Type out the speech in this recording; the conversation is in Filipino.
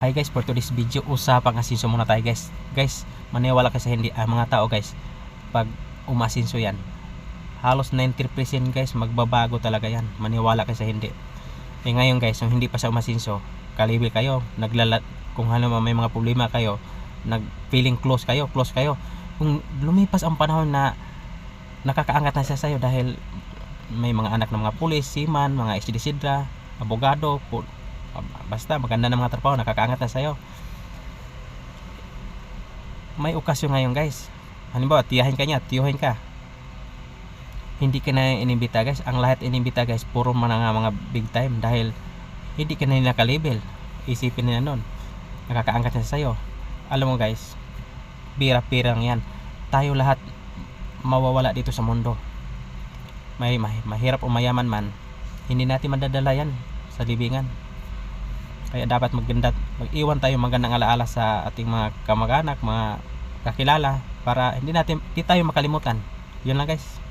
Hi guys, for today's video, usapang asinso muna tayo guys. Guys, maniwala kayo sa hindi, mga tao guys, pag umasinso yan, halos 90% guys, magbabago talaga yan. Maniwala kayo sa hindi. Ngayon guys, yung hindi pa sa umasinso, kalibil kayo, kung ano may mga problema kayo, feeling close kayo. Kung lumipas ang panahon na nakakaangat na siya sa'yo dahil may mga anak ng mga pulis, seaman, mga estudisidra, abogado, basta maganda ng mga trabaho, nakakaangat na sa'yo. May okasyon ngayon guys, halimbawa tiyuhin ka, hindi ka na inimbita guys. Ang lahat inimbita guys, puro mga big time, dahil hindi ka na nila kalibel. Isipin nila nun, nakakaangat na sa'yo. Alam mo guys, bira-pirang yan. Tayo lahat mawawala dito sa mundo. Mahirap o mayaman man, hindi natin madadala yan sa libingan. Kaya dapat mag-iwan tayo magandang alaala sa ating mga kamag-anak, mga kakilala, para hindi tayo makalimutan. Yun lang guys.